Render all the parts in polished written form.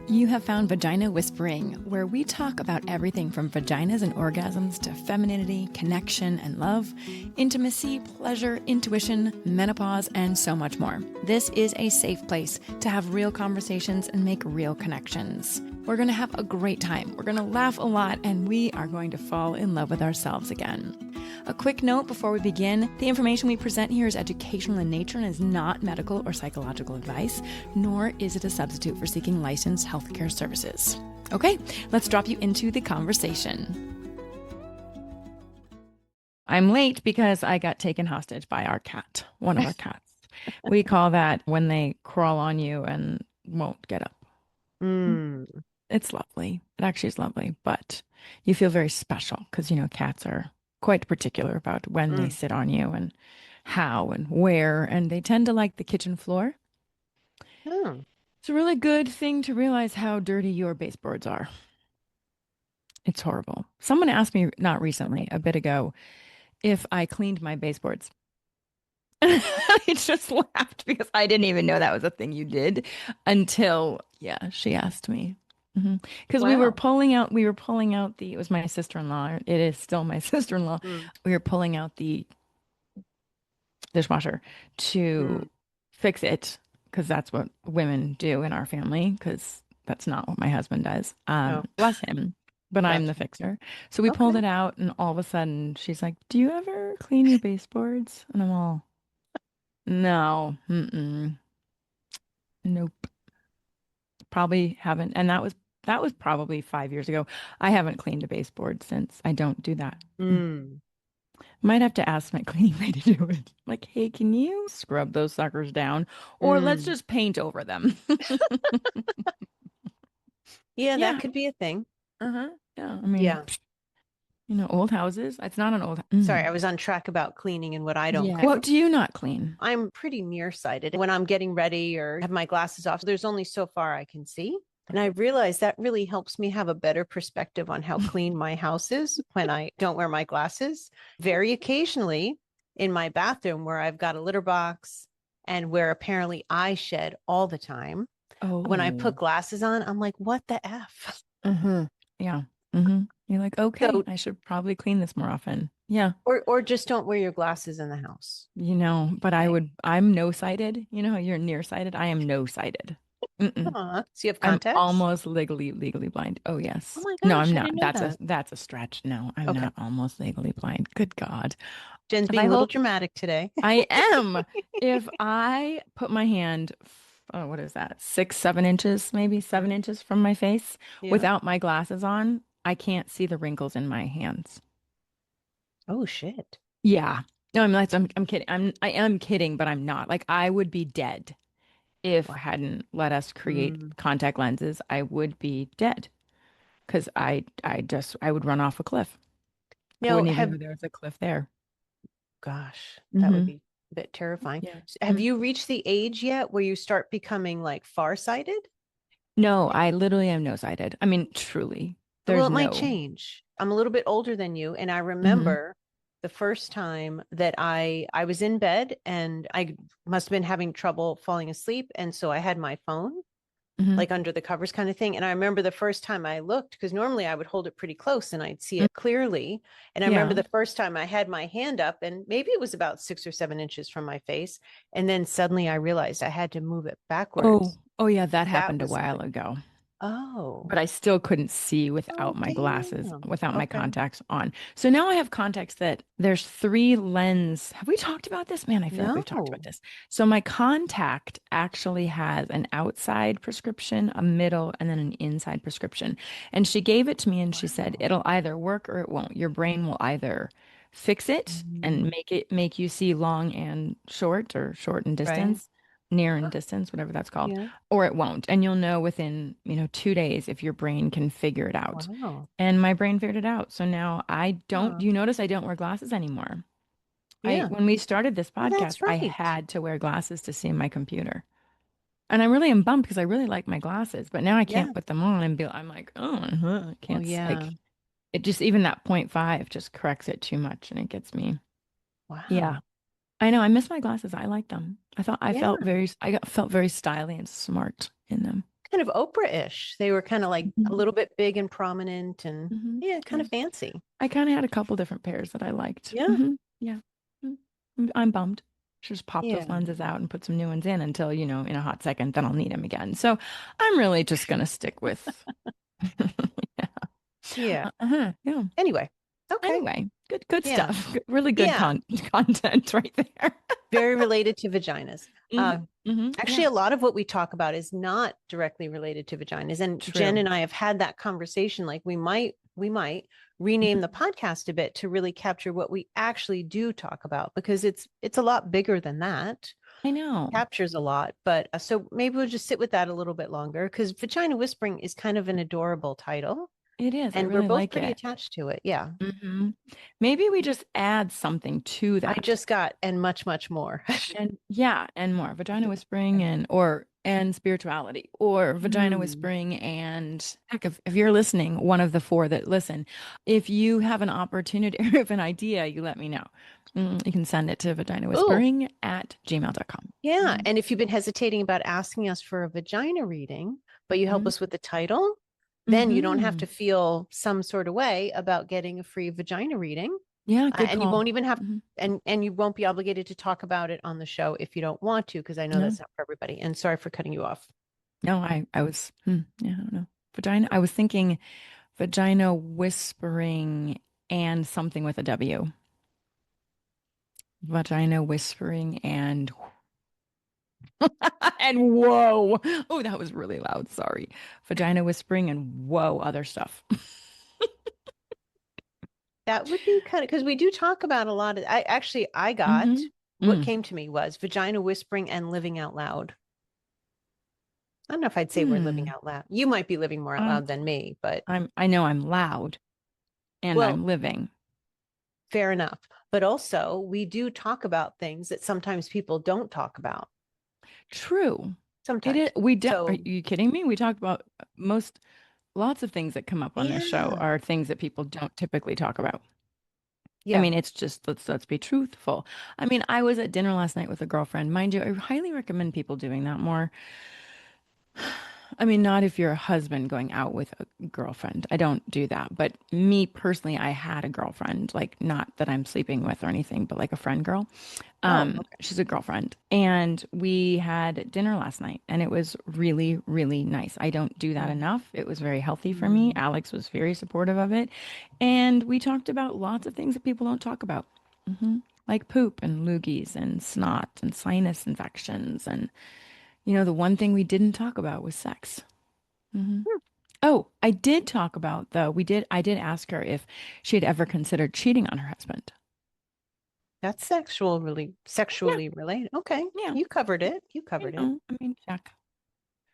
You have found Vagina Whispering, where we talk about everything from vaginas and orgasms to femininity, connection and love, intimacy, pleasure, intuition, menopause, and so much more. This is a safe place to have real conversations and make real connections. We're going to have a great time. We're going to laugh a lot, and we are going to fall in love with ourselves again. A quick note before we begin, the information we present here is educational in nature and is not medical or psychological advice, nor is it a substitute for seeking licensed healthcare services. Okay, let's drop you into the conversation. I'm late because I got taken hostage by our cat, one of our cats. We call that when they crawl on you and won't get up. It's lovely. It actually is lovely, but you feel very special because, cats are quite particular about when they sit on you and how and where, and they tend to like the kitchen floor. It's a really good thing to realize how dirty your baseboards are. It's horrible. Someone asked me, not recently, a bit ago, if I cleaned my baseboards. I just laughed because I didn't even know that was a thing you did until, she asked me. Because we were pulling out it was my sister-in-law. It is still my sister-in-law. We were pulling out the dishwasher to fix it because that's what women do in our family, because that's not what my husband does. Bless him. But I'm the fixer. So we pulled it out, and all of a sudden she's like, "Do you ever clean your baseboards?" And I'm all, "No, nope, probably haven't." And that was probably 5 years ago. I haven't cleaned a baseboard since. I don't do that. Might have to ask my cleaning lady to do it. Like, hey, can you scrub those suckers down? Or let's just paint over them. Yeah, that could be a thing. Yeah. I mean, old houses. It's not an old. Sorry, I was on track about cleaning and what I don't clean. What do you not clean? I'm pretty nearsighted. When I'm getting ready or have my glasses off, there's only so far I can see. And I realize that really helps me have a better perspective on how clean my house is when I don't wear my glasses. Very occasionally in my bathroom, where I've got a litter box and where apparently I shed all the time. When I put glasses on, I'm like, what the F? Yeah. You're like, okay, so, I should probably clean this more often. Yeah. Or just don't wear your glasses in the house. But I'm no-sighted. You know how you're nearsighted? I am no-sighted. So you have contacts? I'm almost legally blind. Oh, yes. Oh my gosh, no, I'm not. That's a stretch. No, I'm not almost legally blind. Good God. Jen's being a little dramatic today. I am. If I put my hand, what is that? 6, 7 inches, maybe 7 inches from my face without my glasses on, I can't see the wrinkles in my hands. Oh, shit. Yeah. No, I'm kidding. I am kidding, but I'm not. Like, I would be dead if I hadn't let us create contact lenses. I would be dead because I would run off a cliff. I wouldn't even know there was a cliff there. Gosh, that would be a bit terrifying. Yeah. Have you reached the age yet where you start becoming like farsighted? No, I literally am no-sighted. I mean, truly. Well, it might change. I'm a little bit older than you, and I remember the first time that I was in bed and I must have been having trouble falling asleep, and so I had my phone like under the covers kind of thing. And I remember the first time I looked, because normally I would hold it pretty close and I'd see it clearly. And I remember the first time I had my hand up, and maybe it was about 6 or 7 inches from my face. And then suddenly I realized I had to move it backwards. Oh yeah, that happened a while ago. Oh. But I still couldn't see without my glasses, without my contacts on. So now I have contacts that there's 3 lens. Have we talked about this? Man, I feel like we've talked about this. So my contact actually has an outside prescription, a middle, and then an inside prescription. And she gave it to me and she said, it'll either work or it won't. Your brain will either fix it and make you see long and short, or short and distance. Near and distance, whatever that's called, or it won't. And you'll know within, 2 days if your brain can figure it out. Wow. And my brain figured it out. So now I don't, you notice I don't wear glasses anymore. When we started this podcast, I had to wear glasses to see my computer. And I really am bummed because I really like my glasses, but now I can't put them on and I'm like, I can't. Like, it just, even that 0.5 just corrects it too much and it gets me. Wow. Yeah. I know. I miss my glasses. I like them. I felt very stylish and smart in them. kind of Oprah-ish. They were kind of like a Mhm. little bit big and prominent and yeah, kind Yeah. of fancy. I kind of had a couple different pairs that I liked. Yeah. Yeah. Mm. I'm bummed. Should just pop those Yeah. lenses out and put some new ones in until, in a hot second, then I'll need them again. So I'm really just going to stick with. Yeah. Yeah. Yeah. Anyway. Okay. Anyway, good Yeah. stuff. Really good Yeah. content right there. Very related to vaginas. hmm Actually, Yeah. a lot of what we talk about is not directly related to vaginas. And Jen True. and I have had that conversation. Like we might rename the Mhm. podcast a bit to really capture what we actually do talk about because it's a lot bigger than that. I know. Captures a lot, but so maybe we'll just sit with that a little bit longer because Vagina Whispering is kind of an adorable title, It is. I and we're really both like pretty it. attached to it. Yeah. hmm Maybe we just add something to I that. just got and much, much more. And yeah, and more vagina whispering and spirituality or vagina Mm. whispering and heck, if you're listening, one of the four that listen, if you have an opportunity or if an idea, you let me know. You can send it to Oh, vaginawhispering@gmail.com. yeah. Mm-hmm. And if you've been hesitating about asking us for a vagina reading, but you help us with the title, then you don't have Mm-hmm. to feel some sort of way about getting a free vagina reading. Yeah, good And you call. won't even have hmm and you won't be obligated to talk about it on the show if you don't want to, because I know No, that's not for everybody. And sorry for cutting you off. no, I was, yeah, I don't know. Vagina, I was thinking vagina whispering and something with a W. Vagina whispering and and whoa. Oh, that was really loud. Sorry. Vagina whispering and whoa, other stuff. That would be kind of because we do talk about a lot of I got hmm what came to me was vagina whispering and living out loud. I don't know if I'd say we're living Hmm. out loud. You might be living more out Um, loud than me, but I know I'm loud and well, I'm living. fair enough. But also, we do talk about things that sometimes people don't talk about. True. It is. Sometimes. Are So, you kidding me? We talked about lots of things that come up on this show yeah. are things that people don't typically talk about. I Yeah. mean, it's just let's be truthful. I mean, I was at dinner last night with a girlfriend. Mind you, I highly recommend people doing that more. I mean, not if you're a husband going out with a girlfriend. I don't do that. But me personally, I had a girlfriend, like not that I'm sleeping with or anything, but like a friend girl. Oh, okay. She's a girlfriend. And we had dinner last night and it was really, really nice. I don't do that Mm. enough. It was very healthy for me. Mm. Alex was very supportive of it. And we talked about lots of things that people don't talk about. Like poop and loogies and snot and sinus infections and the one thing we didn't talk about was sex. hmm Hmm. Oh, I did talk about though. I did ask her if she had ever considered cheating on her husband. That's Yeah, sexually related. Okay. yeah. You covered it. You covered it. I mean, check.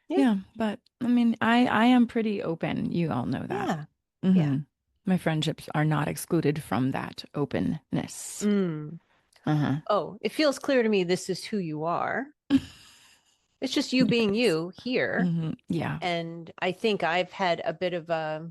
Yeah. Yeah, but I mean, I am pretty open. You all know that. Yeah. Yeah. hmm My friendships are not excluded from that openness. Mm. Uh-huh. Oh, it feels clear to me this is who you are. It's just you being Yes. you here. Yeah. And I think I've had a bit of a,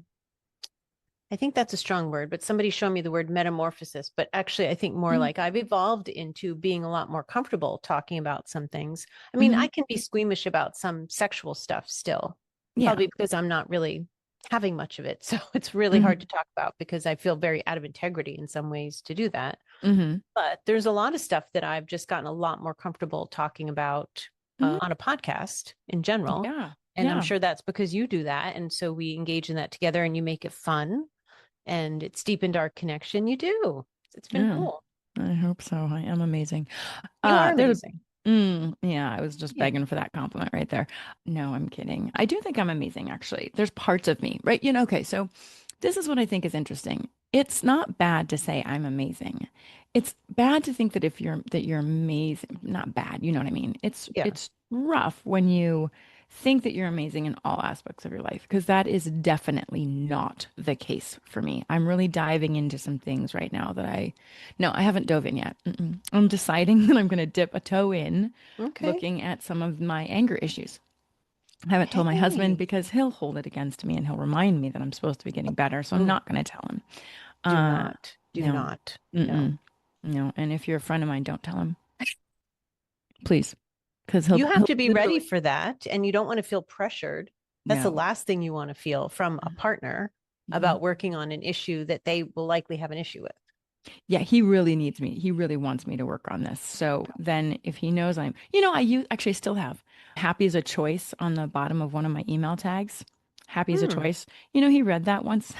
I think that's a strong word, but somebody showed me the word metamorphosis. But actually, I think more like I've evolved into being a lot more comfortable talking about some things. I mean, Mm-hmm. I can be squeamish about some sexual stuff still, Yeah. probably because I'm not really having much of it. So it's really hard hmm to talk about because I feel very out of integrity in some ways to do that. hmm But there's a lot of stuff that I've just gotten a lot more comfortable talking about hmm on a podcast in general. Yeah. And I'm Yeah. sure that's because you do that. And so we engage in that together and you make it fun and it's deepened our connection. You do. It's been Yeah. cool. I hope so. I am amazing. You are There's amazing. yeah, I was just Yeah. begging for that compliment right there. No, I'm kidding. I do think I'm amazing, actually. There's parts of me, right? Okay, so this is what I think is interesting. It's not bad to say I'm amazing. It's bad to think that if you're amazing, not bad, you know what I mean? Yeah. It's rough when you think that you're amazing in all aspects of your life, because that is definitely not the case for me. I'm really diving into some things right now that no, I haven't dove in yet. I'm deciding that I'm going to dip a toe in, Okay. looking at some of my anger issues. I haven't told my husband Hey, because he'll hold it against me and he'll remind me that I'm supposed to be getting better. So I'm oh, not going to tell him. do Uh, not. Do no, not. No. mm-mm, no. And if you're a friend of mine, don't tell him, please, because You have he'll to be ready literally. for that and you don't want to feel pressured. That's the No. last thing you want to feel from a partner Mhm. about working on an issue that they will likely have an issue with. Yeah, he really needs me. He really wants me to work on this. So then if he knows I use actually still have happy is a choice on the bottom of one of my email tags. Happy is a Hmm. choice. He read that once.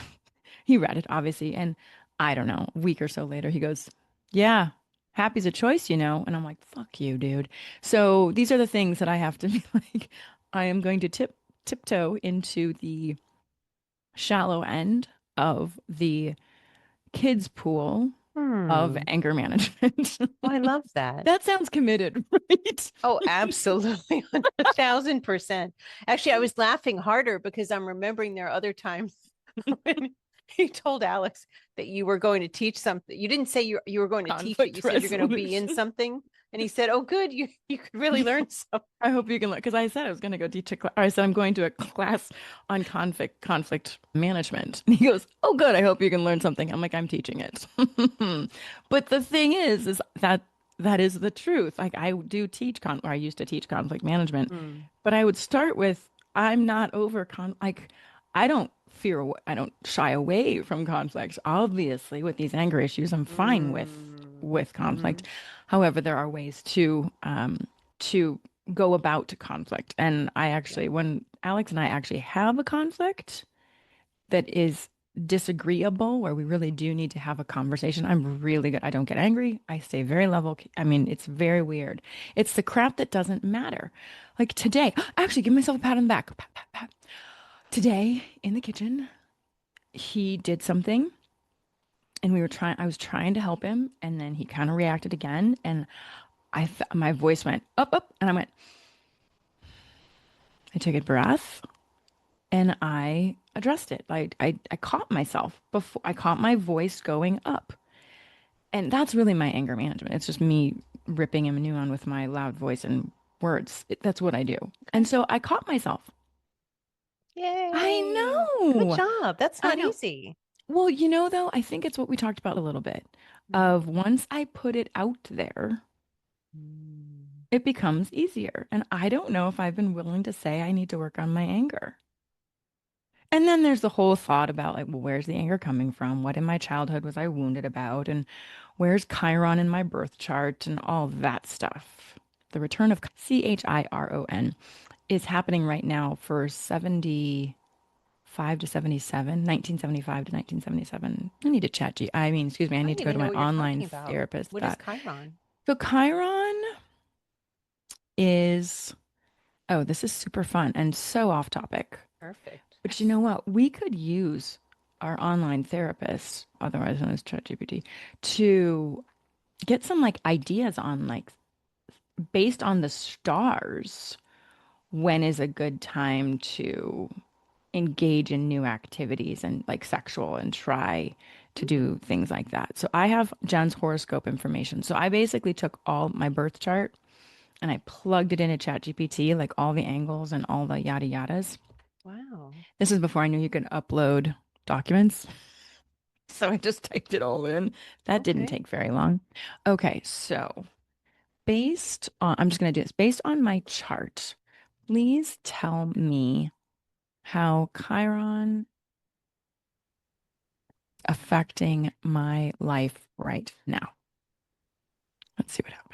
He read it, obviously. And I don't know, a week or so later, he goes, yeah, happy's a choice. And I'm like, fuck you, dude. So these are the things that I have to be like, I am going to tiptoe into the shallow end of the kids pool of Hmm. anger management. Oh, I love that. That sounds committed, right? Oh, absolutely. 1,000%. Actually, I was laughing harder because I'm remembering there are other times when you told Alex that you were going to teach something. You didn't say you were going to teach it. Conflict You said you're going to be in resolution. something. And he said, "Oh, good. You could really learn something." I hope you can look because I said I was going to go teach a class. I said I'm going to a class on conflict management. And he goes, "Oh, good. I hope you can learn something." I'm like, "I'm teaching it." But the thing is that is the truth. Like I do teach or I used to teach conflict management, Hmm. but I would start with I'm not over like I don't I don't shy away from conflict. Obviously, with these anger issues, I'm fine Mm. with Mm-hmm. conflict. However, there are ways to go about conflict. And Yeah. when Alex and I actually have a conflict that is disagreeable, where we really do need to have a conversation, I'm really good. I don't get angry. I stay very level. I mean, it's very weird. It's the crap that doesn't matter. Like today, actually, give myself a pat on the back. Pat, pat, pat. Today in the kitchen, he did something and I was trying to help him. And then he kind of reacted again. And my voice went up, up. And I took a breath and I addressed it. I caught myself before I caught my voice going up. And that's really my anger management. It's just me ripping him a new one with my loud voice and words. That's what I do. And Okay. so I caught myself. I Yay. Good know. job. That's I not know. easy. Well, though, I think it's what we talked about a little bit Mm. of once I put it out there, Mm. it becomes easier. And I don't know if I've been willing to say I need to work on my anger. And then there's the whole thought about like, well, where's the anger coming from? What in my childhood was I wounded about? And where's Chiron in my birth chart and all that stuff? The return of Chiron is happening right now for 75 to 77, 1975 to 1977. I need to excuse me, I I need don't to go even to know my what you're online talking about. therapist What is that. Chiron? So Chiron is, oh, this is super fun and so off topic. Perfect. But you know what? We could use our online therapist, otherwise known as ChatGPT, to get some like ideas on like based on the stars, when is a good time to engage in new activities and like sexual and try to do things like that. So I have Jen's horoscope information. So I basically took all my birth chart and I plugged it into ChatGPT, like all the angles and all the yada yadas. Wow. This is before I knew you could upload documents. So I just typed it all in. That didn't Okay. take very long. Okay, so I'm just going to do this. Based on my chart, please tell me how Chiron affecting my life right now. Let's see what happens.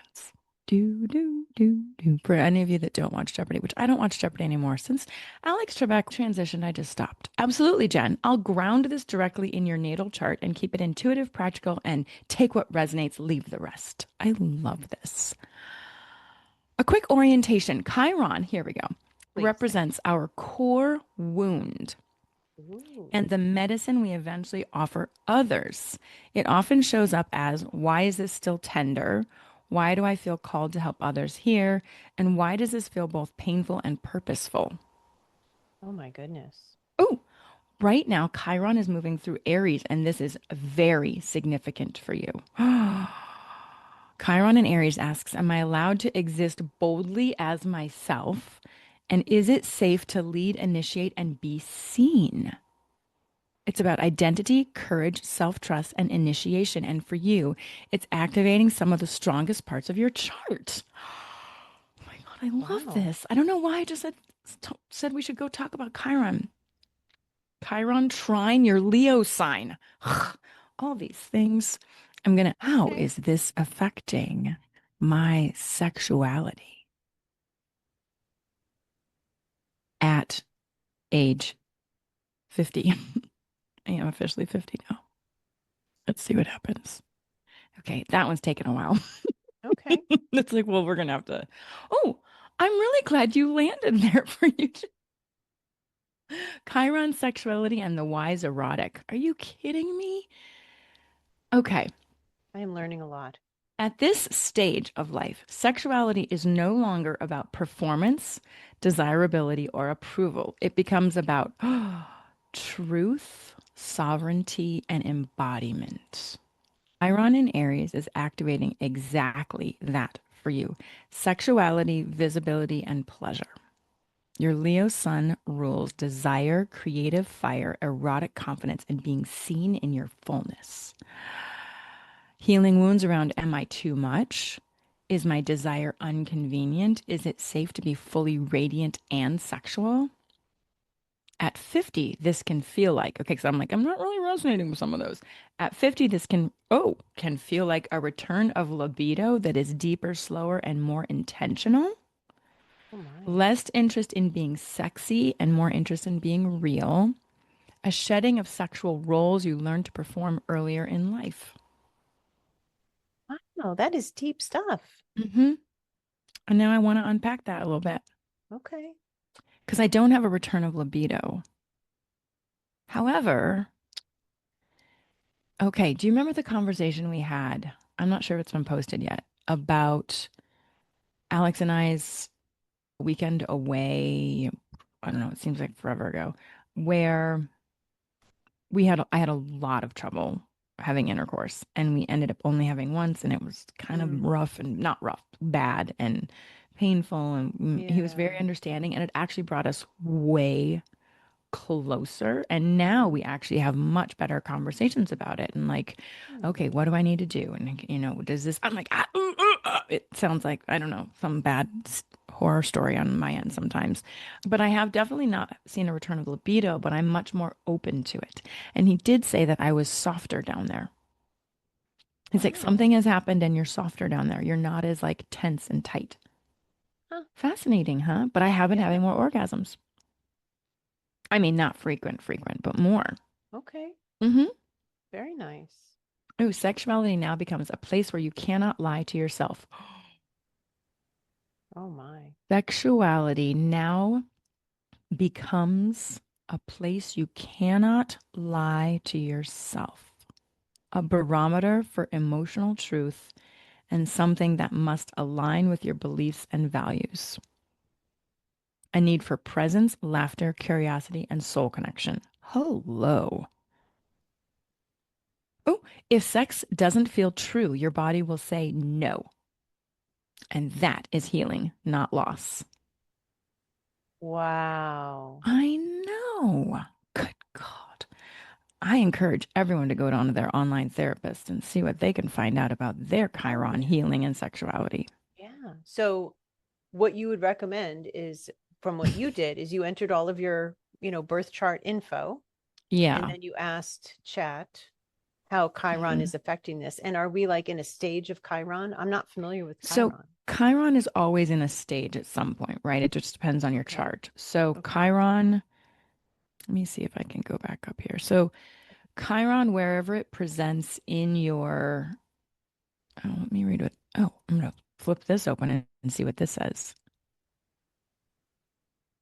Do, do, do, do. For any of you that don't watch Jeopardy, which I don't watch Jeopardy anymore, since Alex Trebek transitioned, I just stopped. Absolutely, Jen. I'll ground this directly in your natal chart and keep it intuitive, practical, and take what resonates, leave the rest. I love this. A quick orientation. Chiron, here we go, Please. represents our core wound Ooh. and the medicine we eventually offer others. It often shows up as, why is this still tender? Why do I feel called to help others here? And why does this feel both painful and purposeful? Oh my goodness. Oh, right now, Chiron is moving through Aries, and this is very significant for you. Chiron in Aries asks, am I allowed to exist boldly as myself? And is it safe to lead, initiate, and be seen? It's about identity, courage, self trust, and initiation. And for you, it's activating some of the strongest parts of your chart. Oh my God, I love Wow. this. I don't know why I just said said we should go talk about Chiron. Chiron trine your Leo sign. All these things. How Okay. is this affecting my sexuality at age 50? I am officially 50 now. Let's see what happens. Okay, that one's taken a while. Okay. It's like, well, we're gonna have to. Oh, I'm really glad you landed there for you. Chiron sexuality and the wise erotic. Are you kidding me? Okay. I am learning a lot. At this stage of life, sexuality is no longer about performance, desirability, or approval. It becomes about truth, sovereignty, and embodiment. Chiron in Aries is activating exactly that for you: sexuality, visibility, and pleasure. Your Leo sun rules desire, creative fire, erotic confidence, and being seen in your fullness. Healing wounds around, am I too much? Is my desire inconvenient? Is it safe to be fully radiant and sexual? At 50, this can feel like, okay, so I'm like, I'm not really resonating with some of those. At 50, this can feel like a return of libido that is deeper, slower, and more intentional. Oh my. Less interest in being sexy and more interest in being real. A shedding of sexual roles you learned to perform earlier in life. Wow, that is deep stuff. hmm And now I want to unpack that a little bit Okay. because I don't have a return of libido. However, okay, do you remember the conversation we had? I'm not sure if it's been posted yet about Alex and I's weekend away. I don't know, it seems like forever ago, where I had a lot of trouble having intercourse and we ended up only having once and it was kind of Mm, rough and not rough, bad and painful and he was very yeah. understanding and it actually brought us way closer. And now Mhm. we actually have much better conversations about it. And like, okay, Hmm. what do I need to do? And, does this, I'm like, it sounds like, I don't know, some bad horror story on my end sometimes. But I have definitely not seen a return of libido, but I'm much more open to it. And he did say that I was softer down there. He's like, Wow. something has happened and you're softer down there. You're not as like tense and tight. Huh. Fascinating, huh? But I have been Yeah. having more orgasms. I mean, not frequent, but more. Okay. hmm Very nice. Ooh, sexuality now becomes a place where you cannot lie to yourself. Oh my. Sexuality now becomes a place you cannot lie to yourself. A barometer for emotional truth and something that must align with your beliefs and values. A need for presence, laughter, curiosity, and soul connection. Hello. Oh, if sex doesn't feel true, your body will say no. And that is healing, not loss. Wow. I know. Good God. I encourage everyone to go down to their online therapist and see what they can find out about their Oh Chiron yeah. healing and sexuality. Yeah. So what you would recommend is from what you did is you entered all of your, birth chart info and Yeah. then you asked chat how Chiron Mhm. is affecting this. And are we like in a stage of Chiron? I'm not familiar with So Chiron. Chiron is always in a stage at some point, right? It just depends on your Okay. chart. So Okay. Chiron, let me see if I can go back up here. So Chiron, wherever it presents in your, oh, let me read what, oh, I'm going to flip this open and see what this says.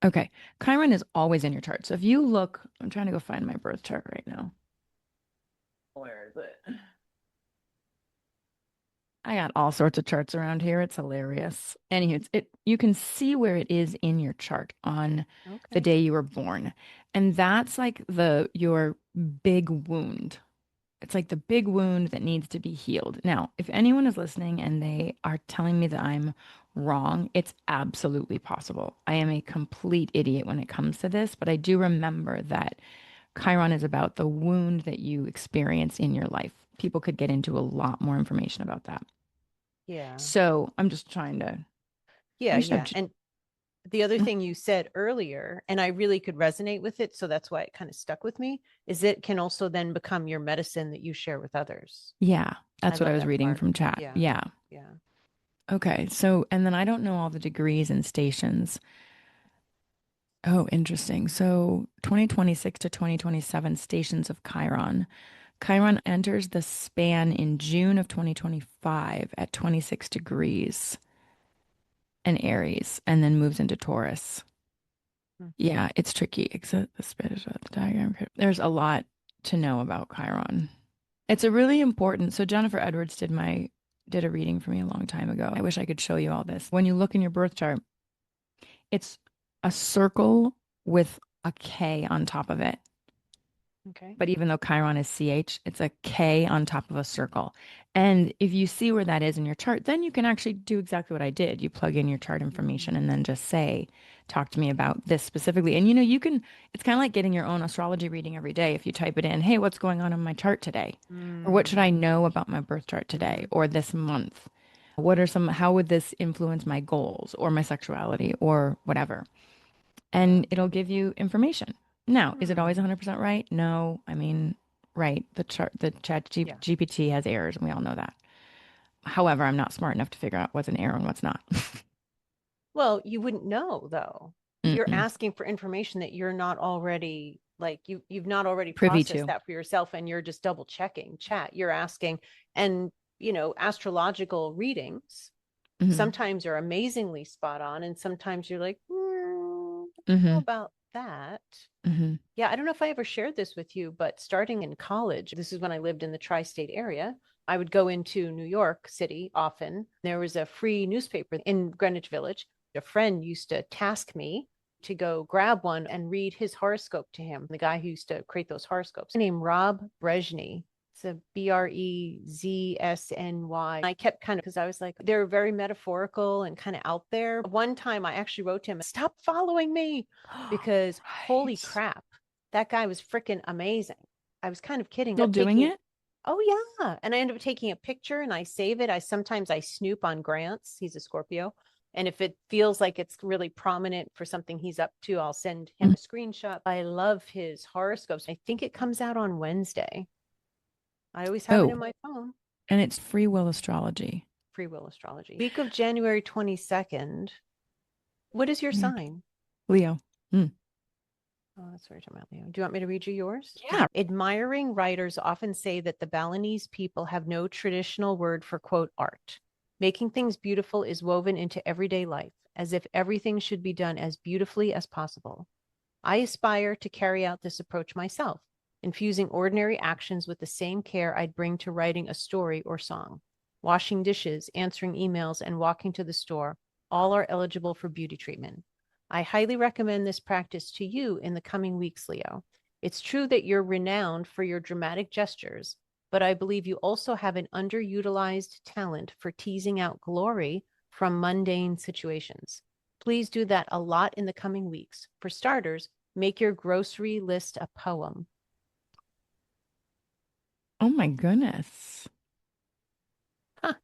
Okay. Chiron is always in your chart. So if you look, I'm trying to go find my birth chart right now. Where is it? I got all sorts of charts around here. It's hilarious. Anywho, you can see where it is in your chart on the Okay. day you were born. And that's like your big wound. It's like the big wound that needs to be healed. Now, if anyone is listening and they are telling me that I'm wrong, it's absolutely possible. I am a complete idiot when it comes to this, but I do remember that Chiron is about the wound that you experience in your life. People could get into a lot more information about that. Yeah. So I'm just trying to, Yeah. I should have, Yeah. And the other thing you said earlier, and I really could resonate with it, so that's why it kind of stuck with me, is it can also then become your medicine that you share with others. Yeah, I that's what I love was that reading part. from chat. Yeah. Yeah. Yeah. Okay. So, and then I don't know all the degrees and stations. Oh, interesting. So, 2026 to 2027 stations of Chiron. Chiron enters the span in June of 2025 at 26 degrees in Aries and then moves into Taurus. Hmm. Yeah, it's tricky, except the Spanish the diagram. There's a lot to know about Chiron. It's a really important. So Jennifer Edwards did a reading for me a long time ago. I wish I could show you all this. When you look in your birth chart, it's a circle with a K on top of it. Okay. But even though Chiron is CH, it's a K on top of a circle. And if you see where that is in your chart, then you can actually do exactly what I did. You plug in your chart information and then just say, talk to me about this specifically. And you can, it's kind of like getting your own astrology reading every day. If you type it in, hey, what's going on in my chart today? Or what should Mm. I know about my birth chart today Hmm. or this month? How would this influence my goals or my sexuality or whatever? Yeah. And it'll give you information. Now, is it always Hmm. 100% right? No. I mean, right. The Yeah. GPT has errors, and we all know that. However, I'm not smart enough to figure out what's an error and what's not. Well, you wouldn't know though. You're Mm-mm. asking for information that you're not already like you've not already Privy processed to. that for yourself and you're just double checking chat. You're asking and astrological readings Hmm. sometimes are amazingly spot on and sometimes you're like, I don't know Hmm. about that. Hmm. Yeah, I don't know if I ever shared this with you, but starting in college, this is when I lived in the tri-state area. I would go into New York City often. There was a free newspaper in Greenwich Village. A friend used to task me to go grab one and read his horoscope to him. The guy who used to create those horoscopes, named Rob Brezhny. It's a Brezsny. I kept kind of, because I was like, they're very metaphorical and kind of out there. One time I actually wrote to him, stop following me, because holy Right. crap, that guy was freaking amazing. I was kind of kidding. Still Up doing taking, it? oh yeah, and I end up taking a picture and I save it. I sometimes I snoop on Grant's. He's a Scorpio, and if it feels like it's really prominent for something he's up to, I'll send him Mm. a screenshot. I love his horoscopes. I think it comes out on Wednesday. I always have it Oh, in my phone. and it's free will astrology. Free will astrology. Week of January 22nd. What is your sign? Leo. Mm. Oh, that's what you're talking about, Leo. Do you want me to read you yours? Yeah. Admiring writers often say that the Balinese people have no traditional word for, quote, art. Making things beautiful is woven into everyday life, as if everything should be done as beautifully as possible. I aspire to carry out this approach myself, infusing ordinary actions with the same care I'd bring to writing a story or song. Washing dishes, answering emails, and walking to the store all are eligible for beauty treatment. I highly recommend this practice to you in the coming weeks, Leo. It's true that you're renowned for your dramatic gestures, but I believe you also have an underutilized talent for teasing out glory from mundane situations. Please do that a lot in the coming weeks. For starters, make your grocery list a poem. Oh my goodness. Huh.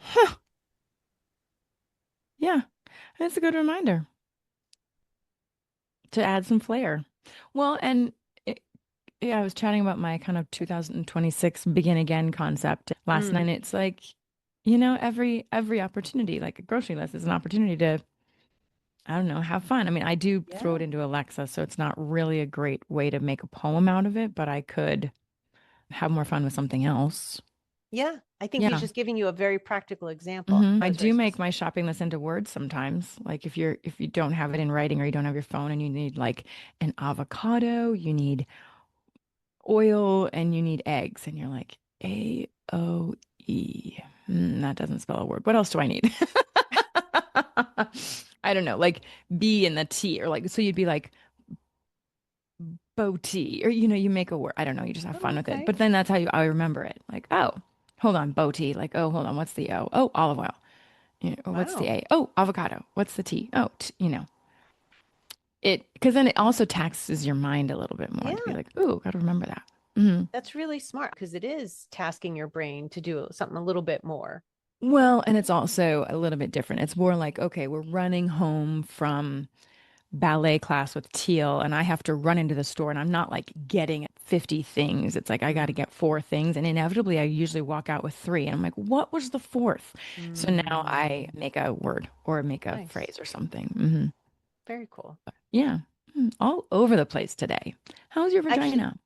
Huh. Yeah, that's a good reminder to add some flair. Well, and yeah, I was chatting about my kind of 2026 begin again concept last night. Mm. It's like, every opportunity, like a grocery list, is an opportunity to, I don't know, have fun. I mean, I do throw Yeah. it into Alexa, so it's not really a great way to make a poem out of it, but I could have more fun with something else. Yeah. I think he's Yeah. just giving you a very practical example. I I was very do make my specific. shopping list into words sometimes. Like if you don't have it in writing or you don't have your phone and you need like an avocado, you need oil and you need eggs and you're like AOE. That doesn't spell a word. What else do I need? I don't know, like B and the T or like so you'd be like Boti or you make a word. I don't know, you just have Oh, fun with it. okay. But then that's how I remember it. Like, oh, hold on, Boti. Like, oh, hold on, what's the O? Oh, olive oil. What's the Wow. A? Oh, avocado. What's the T? Oh, it because then it also taxes your mind a little bit more to be Yeah. like, ooh, got to remember that. Hmm. That's really smart because it is tasking your brain to do something a little bit more. Well, and it's also a little bit different. It's more like, okay, we're running home from ballet class with Teal, and I have to run into the store, and I'm not like getting 50 things. It's like I got to Mm, get four things, and inevitably I usually walk out with three. And I'm like, what was the fourth? So now I mm, make a word or make a nice. phrase or something. Very cool. Yeah. All over the place today. How's your Actually, vagina?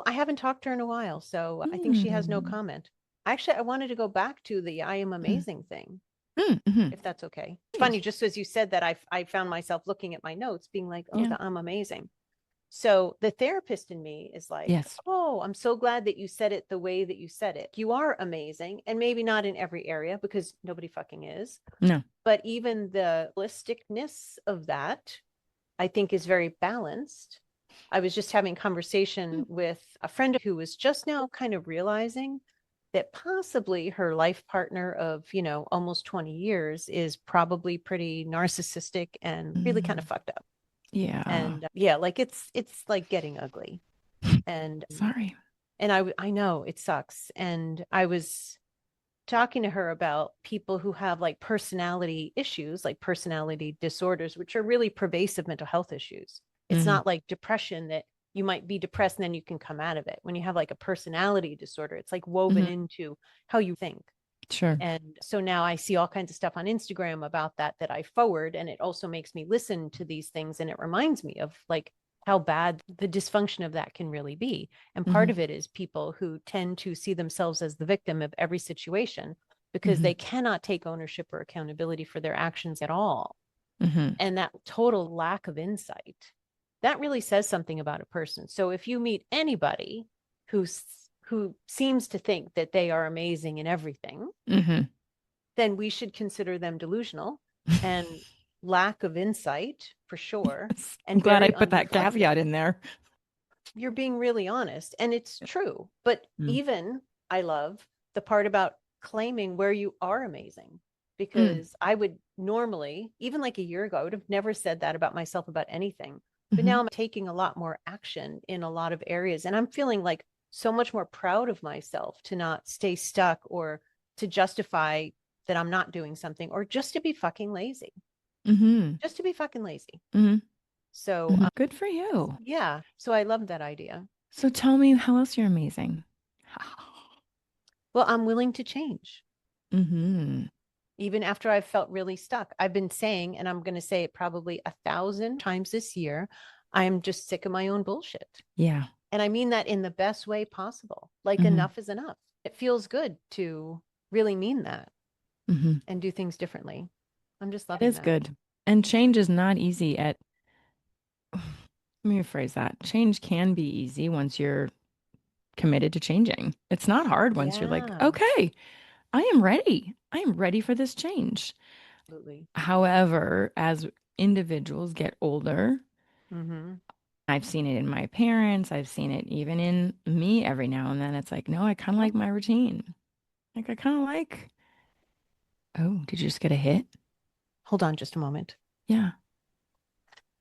I haven't talked to her in a while, so I think she has no Mm, comment. Actually, I wanted to go back to the I am mm, amazing thing, mhm. if that's okay. It's funny, Please. just as you said that, I found myself looking at my notes, being like, oh, Yeah. the I'm amazing. So the therapist in me is like, Yes. oh, I'm so glad that you said it the way that you said it. You are amazing, and maybe not in every area because nobody fucking is, No. but even the holisticness of that I think is very balanced. I was just having conversation Mm, with a friend who was just now kind of realizing that possibly her life partner of, almost 20 years is probably pretty narcissistic and really kind of mm. fucked up. Yeah. And yeah, like it's like getting ugly. And Sorry. I know it sucks. And I was talking to her about people who have like personality issues, like personality disorders, which are really pervasive mental health issues. It's Hmm. not like depression that you might be depressed and then you can come out of it. When you have like a personality disorder, it's like woven Hmm. into how you think. Sure. And so now I see all kinds of stuff on Instagram about that I forward. And it also makes me listen to these things. And it reminds me of like how bad the dysfunction of that can really be. And part Hmm. of it is people who tend to see themselves as the victim of every situation because Hmm. they cannot take ownership or accountability for their actions at all. Hmm. And that total lack of insight, that really says something about a person. So if you meet anybody who's who seems to think that they are amazing in everything, Hmm. then we should consider them delusional and lack of insight for sure I'm and glad I very put that unreflective. caveat in there. You're being really honest and it's true. But Mm. even I love the part about claiming where you are amazing Mm. because I would normally, even like a year ago, I would have never said that about myself about anything. But Hmm. now I'm taking a lot more action in a lot of areas and I'm feeling like so much more proud of myself to not stay stuck or to justify that I'm not doing something or just to be fucking lazy, Hmm. just to be fucking lazy. Hmm. So, Hmm. Good for you. yeah, so I love that idea. So tell me how else you're amazing. Well, I'm willing to change. Hmm. Even after I've felt really stuck. I've been saying, and I'm going to say it probably 1,000 times this year, I am just sick of my own bullshit. Yeah. And I mean that in the best way possible. Like, Hmm. enough is enough. It feels good to really mean that Hmm. and do things differently. I'm just That loving is that. good. And change is not easy at, let me rephrase that. Change can be easy once you're committed to changing. It's not hard once you're like, Yeah, okay, I am ready. I am ready for this change. absolutely. However, as individuals get older, Mm-hmm. I've seen it in my parents, I've seen it even in me every now and then. It's like, no, I kind of Uh-huh. like my routine. Like, I kind of like, oh, did you just get a hit? Hold on just a moment. Yeah.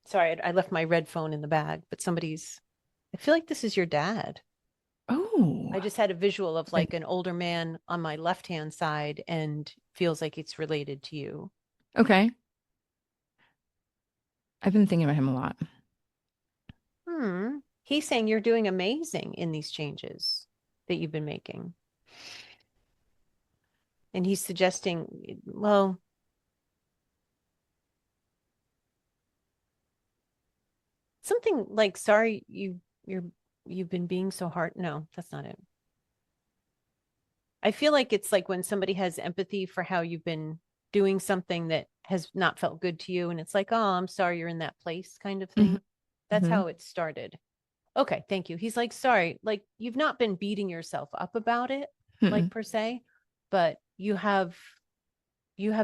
Sorry, I left my red phone in the bag, but I feel like this is your dad. Oh, I just had a visual of I've been, like an older man on my left hand side and feels like it's related to you. okay. I've been thinking about him a lot. He's saying you're doing amazing in these changes that you've been making. And he's suggesting, well, something like, sorry, you've been being so hard. No, that's not it. I feel like it's like when somebody has empathy for how you've been doing something that has not felt good to you. And it's like, oh, I'm sorry you're in that place kind of Hmm. thing. That's Hmm. how it started. Okay, thank you. He's like, sorry, like you've not been beating yourself up about it, Hmm. like per se, but you have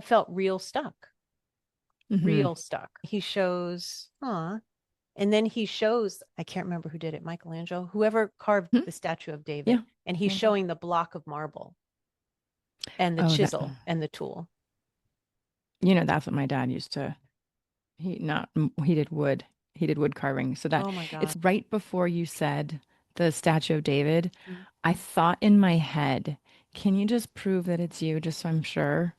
felt Hmm. real stuck. He shows, and then he shows, I can't remember who did it, Michelangelo, whoever carved Hmm. the statue of David, Yeah. and he's Mando. showing the block of marble and the Oh, that, chisel and the tool. that's what my dad used to, he did wood. He did wood carving. So that Oh my it's God. right before you said the Statue of David. Mm. I thought in my head Can you just prove that it's you, just so I'm sure?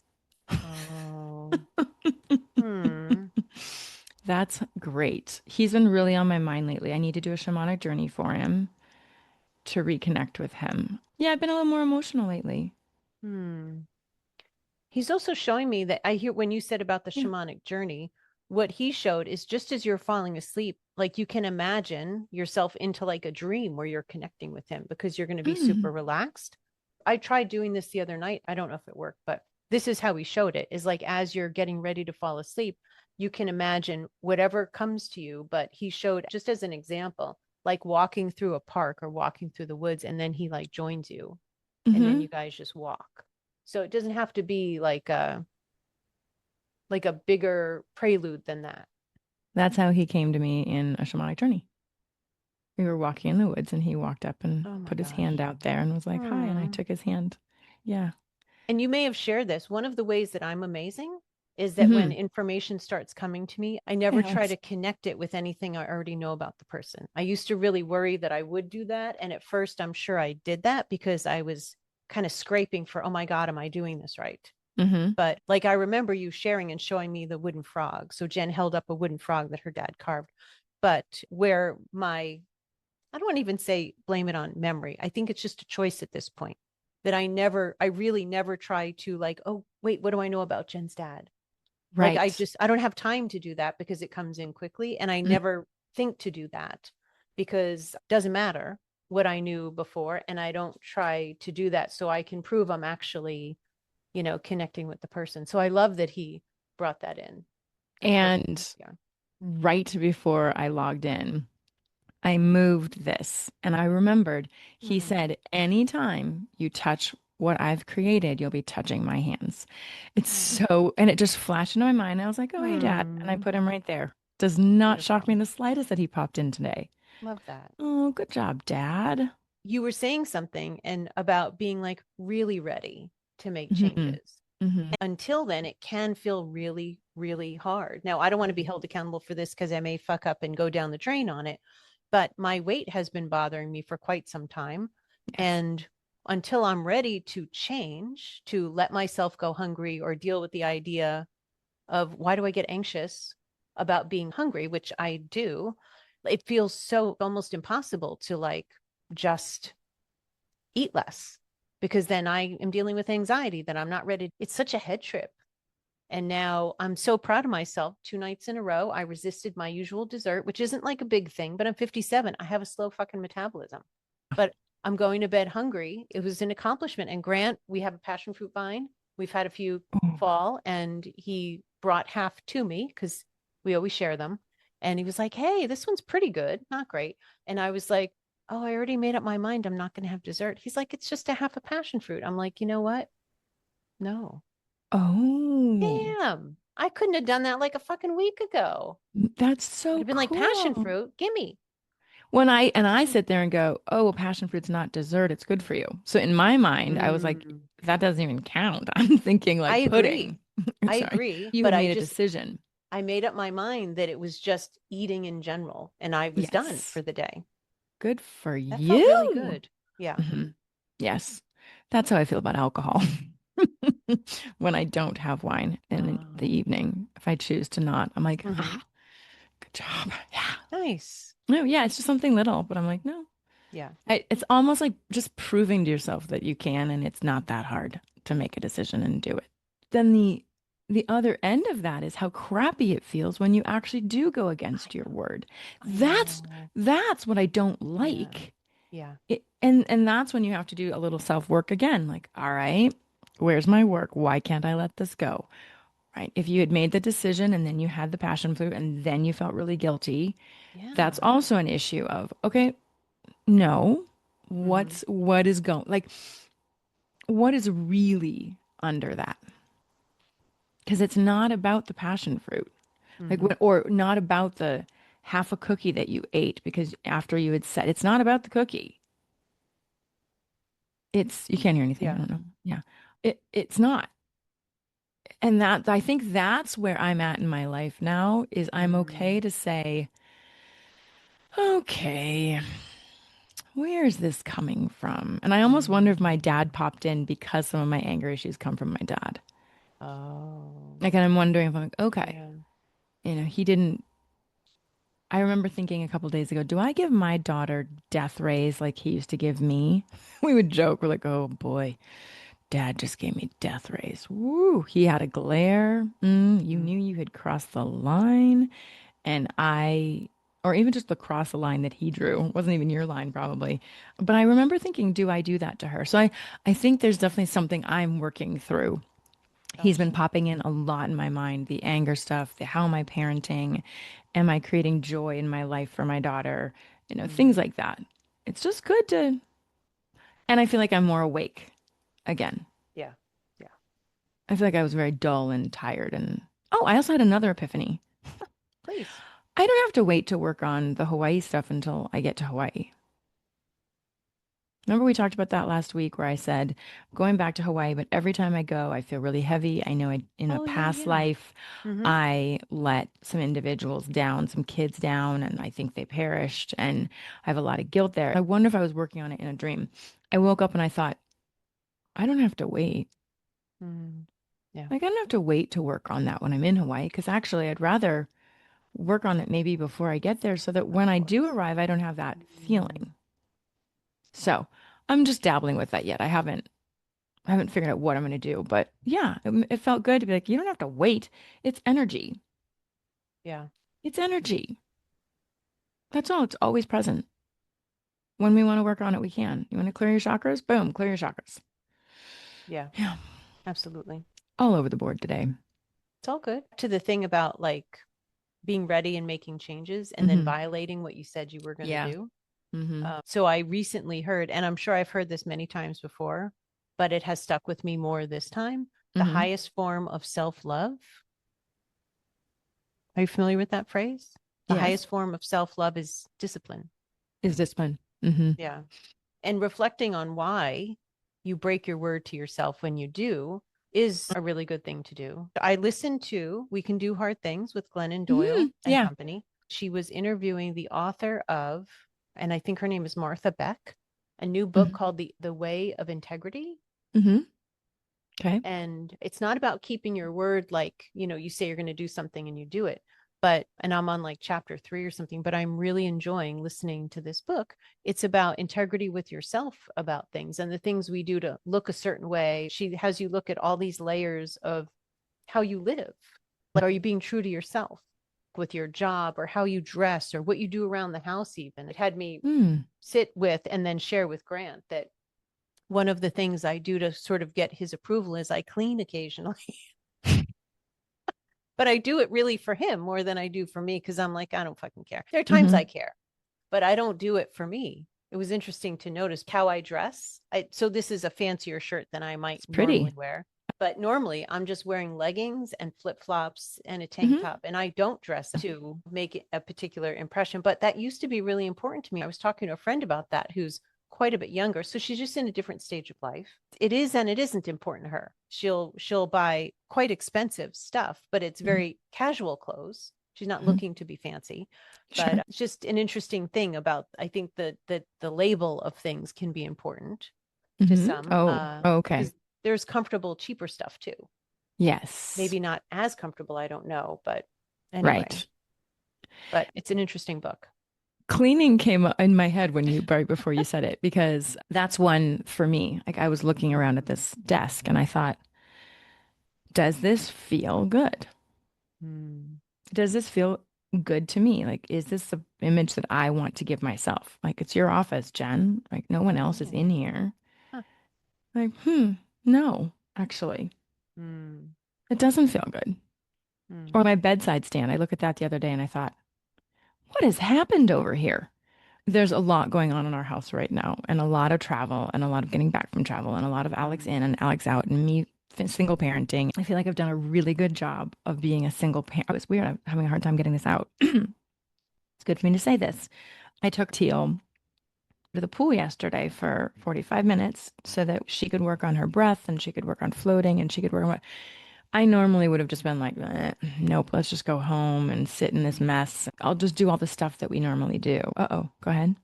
Oh. Hmm. That's great. He's been really on my mind lately. I need to do a shamanic journey for him to reconnect with him. Yeah, I've been a little more emotional lately. Hmm. He's also showing me that I hear when you said about the Yeah. shamanic journey, what he showed is just as you're falling asleep, like you can imagine yourself into like a dream where you're connecting with him because you're going to be Mm. super relaxed. I tried doing this the other night. I don't know if it worked, but this is how he showed it is like as you're getting ready to fall asleep, you can imagine whatever comes to you. But he showed just as an example, like walking through a park or walking through the woods, and then he like joins you, and then Hmm. you guys just walk. So it doesn't have to be like a bigger prelude than that. That's how he came to me in a shamanic journey. We were walking in the woods and he walked up and Oh my put his hand gosh. out there and was like, "Hi," and I Hmm. took his hand. Yeah. And you may have shared this. One of the ways that I'm amazing is that when Hmm. information starts coming to me, I never try Alex. to connect it with anything I already know about the person. I used to really worry that I would do that. And at first, I'm sure I did that because I was kind of scraping for, oh my God, am I doing this right? Hmm. But like I remember you sharing and showing me the wooden frog. So Jen held up a wooden frog that her dad carved. But where my I don't even say blame it on memory. I think it's just a choice at this point that I really never try to like, oh, wait, what do I know about Jen's dad? Like, Right. I don't have time to do that because it comes in quickly. And I Mm. never think to do that because it doesn't matter what I knew before. And I don't try to do that so I can prove I'm actually, connecting with the person. So I love that he brought that in. That's perfect. And Yeah. right before I logged in, I moved this and I remembered he Hmm. said, anytime you touch what I've created, you'll be touching my hands. It's Oh. so, and it just flashed into my mind. I was like, oh, hey, Dad. And I Hmm. put him right there. Does not shock me Beautiful. in the slightest that he popped in today. Love that. Oh, good job, Dad. You were saying something and about being like really ready to make Hmm. changes. Hmm. Until then, it can feel really, really hard. Now, I don't want to be held accountable for this because I may fuck up and go down the drain on it, but my weight has been bothering me for quite some time. Yes. And until I'm ready to change, to let myself go hungry or deal with the idea of why do I get anxious about being hungry, which I do, it feels so almost impossible to like just eat less because then I am dealing with anxiety that I'm not ready. It's such a head trip. And now I'm so proud of myself. 2 nights in a row, I resisted my usual dessert, which isn't like a big thing, but I'm 57. I have a slow fucking metabolism. But I'm going to bed hungry. It was an accomplishment. And Grant, we have a passion fruit vine. We've had a few Oh, fall, and he brought half to me because we always share them. And he was like, "Hey, this one's pretty good, not great." And I was like, "Oh, I already made up my mind. I'm not going to have dessert." He's like, "It's just a half a passion fruit." I'm like, "You know what? No. oh, Damn. I couldn't have done that like a fucking week ago. that's I'd so have been like, passion cool. fruit, gimme. When I sit there and go, oh, well, passion fruit's not dessert, it's good for you. So in my mind, I was like, Mm, that doesn't even count. I'm thinking I like agree. pudding. I Sorry. agree. You But had made a decision. I made up my mind that it was just eating in general and I was done Yes. for the day. Good for That felt really you. good. Yeah. Hmm. Yes. That's how I feel about alcohol. When I don't have wine in the Oh. evening, if I choose to not, I'm like, Hmm. ah, good job. Yeah. Nice. No, yeah, it's just something little, but I'm like, no. Yeah. It's almost like just proving to yourself that you can, and it's not that hard to make a decision and do it. Then the other end of that is how crappy it feels when you actually do go I against your word. I That's know. that's what I don't Yeah. like. Yeah. And that's when you have to do a little self-work again. Like, all right, where's my work? Why can't I let this go? Right? If you had made the decision and then you had the passion fruit and then you felt really guilty, that's Yeah. also an issue of, okay, no, Hmm. what is going like what is really under that? Because it's not about the passion fruit. Like Hmm. what or not about the half a cookie that you ate because after you had said it's not about the cookie. It's you can't hear anything, I Yeah. don't know. Yeah. It's not. And that I think that's where I'm at in my life now is I'm okay Mm. to say, okay, where is this coming from? And I almost wonder if my dad Mm. popped in because some of my anger issues come from my dad. Oh, Like, and I'm wondering if I'm like, okay, yeah. he didn't. I remember thinking a couple days ago, do I give my daughter death rays like he used to give me? We would joke, we're like, oh boy, dad just gave me death rays. Woo, he had a glare. You Mm. knew you had crossed the line. And or even just the cross the line that he drew, it wasn't even your line probably. But I remember thinking, do I do that to her? So I think there's definitely something I'm working through. He's been Gotcha. popping in a lot in my mind, the anger stuff, the how am I parenting? Am I creating joy in my life for my daughter? Things Mm. like that. It's just good to, and I feel like I'm more awake again. Yeah. Yeah. I feel like I was very dull and tired. And oh, I also had another epiphany. Please. I don't have to wait to work on the Hawaii stuff until I get to Hawaii. Remember we talked about that last week where I said going back to Hawaii, but every time I go, I feel really heavy. I know in a Oh, yeah, past yeah. life, Mm-hmm. I let some individuals down, some kids down, and I think they perished. And I have a lot of guilt there. I wonder if I was working on it in a dream. I woke up and I thought, I don't have to wait. Mm. Yeah. Like, I don't have to wait to work on that when I'm in Hawaii, because actually, I'd rather work on it maybe before I get there so that Of when I do course. arrive, I don't have that Mm. feeling. So I'm just dabbling with that yet. I haven't figured out what I'm going to do, but yeah, it felt good to be like, you don't have to wait. It's energy. Yeah. It's energy. That's all. It's always present. When we want to work on it, we can. You want to clear your chakras? Boom, clear your chakras. Yeah. Yeah, Absolutely. all over the board today. It's all good. To the thing about like being ready and making changes and then Mm-hmm. violating what you said you were going to Yeah. do. Mm-hmm. So I recently heard, and I'm sure I've heard this many times before, but it has stuck with me more this time. The Mm-hmm. highest form of self love. Are you familiar with that phrase? The Yes. highest form of self love is discipline. Is discipline. Mm-hmm. Yeah. And reflecting on why you break your word to yourself when you do is a really good thing to do. I listened to We Can Do Hard Things with Glennon Mm-hmm. Doyle and Yeah. Company. She was interviewing the author of, and I think her name is Martha Beck, a new book Mm-hmm. called The Way of Integrity. Mm-hmm. Okay. And it's not about keeping your word, like, you say you're going to do something and you do it. But, and I'm on like chapter 3 or something, but I'm really enjoying listening to this book. It's about integrity with yourself about things and the things we do to look a certain way. She has you look at all these layers of how you live. Like, are you being true to yourself with your job or how you dress or what you do around the house? Even it had me Mm. sit with and then share with Grant that one of the things I do to sort of get his approval is I clean occasionally. But I do it really for him more than I do for me because I'm like, I don't fucking care. There are times Mm-hmm. I care, but I don't do it for me. It was interesting to notice how I dress. So this is a fancier shirt than I might It's pretty. normally wear. But normally I'm just wearing leggings and flip flops and a tank Mm-hmm. top. And I don't dress to make a particular impression. But that used to be really important to me. I was talking to a friend about that who's quite a bit younger. So she's just in a different stage of life. It is and it isn't important to her. She'll buy quite expensive stuff, but it's Mm-hmm. very casual clothes. She's not Mm-hmm. looking to be fancy, but Sure. it's just an interesting thing about I think that the label of things can be important to Mm-hmm. some Oh, okay. because there's comfortable cheaper stuff too. Yes. Maybe not as comfortable, I don't know, but anyway, Right. but it's an interesting book. Cleaning came in my head when right before you said it, because that's one for me. Like I was looking around at this desk and I thought, does this feel good? Hmm. Does this feel good to me? Like, is this the image that I want to give myself? Like, it's your office, Jen. Like, no one else is in Oh. here. Huh. Like, no, actually, Hmm. it doesn't feel good. Hmm. Or my bedside stand. I looked at that the other day and I thought, what has happened over here? There's a lot going on in our house right now, and a lot of travel, and a lot of getting back from travel, and a lot of Alex Hmm. in and Alex out, and me single parenting. I feel like I've done a really good job of being a single parent. It's weird. I'm having a hard time getting this out. It's good for me to say this. I took Teal to the pool yesterday for 45 minutes so that she could work on her breath and she could work on floating and she could work on what I normally would have just been like, nope, let's just go home and sit in this mess. I'll just do all the stuff that we normally do. Uh-oh, go ahead.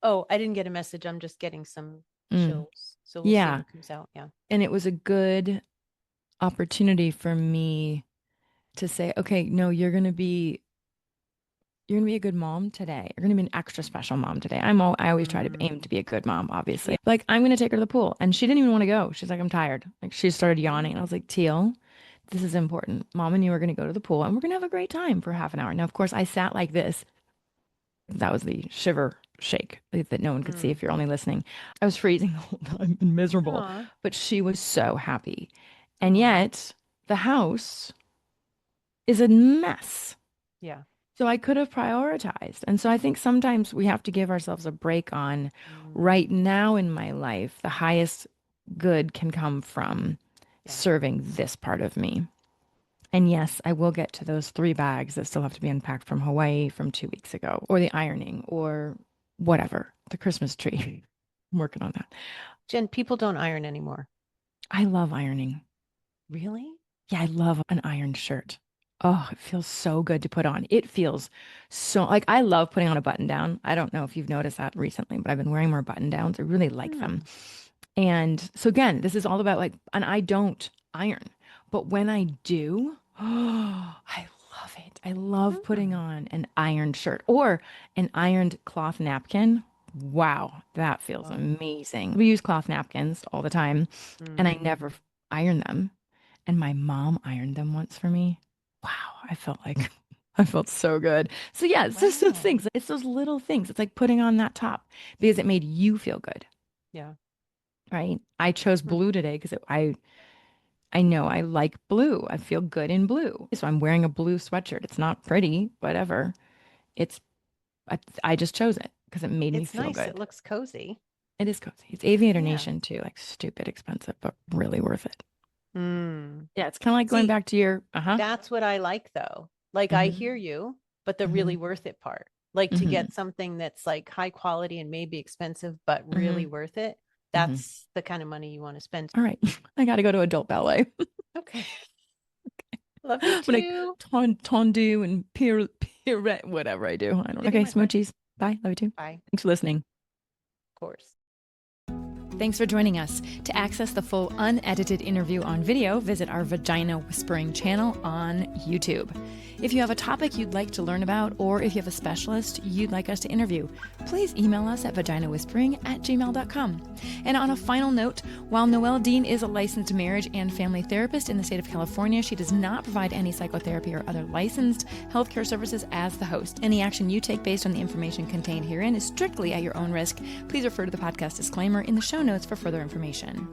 Oh, I didn't get a message. I'm just getting some Mm. chills. So we'll see Yeah. what comes out. Yeah. And it was a good opportunity for me to say, okay, no, you're gonna be a good mom today. You're gonna be an extra special mom today. I always try to aim to be a good mom, obviously. Yeah. Like I'm gonna take her to the pool. And she didn't even want to go. She's like, I'm tired. Like she started yawning. And I was like, Teal, this is important. Mom and you are gonna go to the pool and we're gonna have a great time for half an hour. Now, of course, I sat like this. That was the shiver shake that no one could see Mm. if you're only listening. I was freezing the whole time and miserable, Aw. but she was so happy. And Aw. yet the house is a mess. Yeah. So I could have prioritized. And so I think sometimes we have to give ourselves a break on right Mm. now in my life, the highest good can come from Yeah. serving this part of me. And yes, I will get to those 3 bags that still have to be unpacked from Hawaii from 2 weeks ago, or the ironing, or whatever, the Christmas tree. I'm working on that. Jen, people don't iron anymore. I love ironing. Really? Yeah, I love an ironed shirt. Oh, it feels so good to put on. It feels so like I love putting on a button down. I don't know if you've noticed that recently, but I've been wearing more button downs. I really like them. Hmm. And so again, this is all about like, and I don't iron, but when I do, oh, I love it. I love putting Hmm. on an ironed shirt or an ironed cloth napkin. Wow, that feels Wow. amazing. We use cloth napkins all the time, and I Mm. never iron them. And my mom ironed them once for me. Wow, I felt like I felt so good. So yeah, it's just those Wow. things. It's those little things. It's like putting on that top because it made you feel good, Yeah. right? I chose Hmm. blue today because I know I like blue. I feel good in blue. So I'm wearing a blue sweatshirt. It's not pretty, whatever. It's I just chose it because it made me It's feel nice. It good. looks cozy. It is cozy. It's Aviator Yeah. Nation too, like stupid expensive, but really worth it. Mm. Yeah, it's kind of like going See, back to your uh-huh. that's what I like though. Like I Mm-hmm. hear you, but the Mm-hmm. really worth it part. Like to Mm-hmm. get something that's like high quality and maybe expensive, but Mm-hmm. really worth it. Mm-hmm. That's the kind of money you want to spend. All right. I got to go to adult ballet. Okay. Love you I'm like too. tendu and pirouette, whatever I do. I don't know. Sitting Okay, with my smoochies. Bye. Love you too. bye. Thanks for listening. Of course. Thanks for joining us. To access the full unedited interview on video, visit our Vagina Whispering channel on YouTube. If you have a topic you'd like to learn about, or if you have a specialist you'd like us to interview, please email us at vaginawhispering@gmail.com. And on a final note, while Noelle Dean is a licensed marriage and family therapist in the state of California, she does not provide any psychotherapy or other licensed healthcare services as the host. Any action you take based on the information contained herein is strictly at your own risk. Please refer to the podcast disclaimer in the show notes for further information.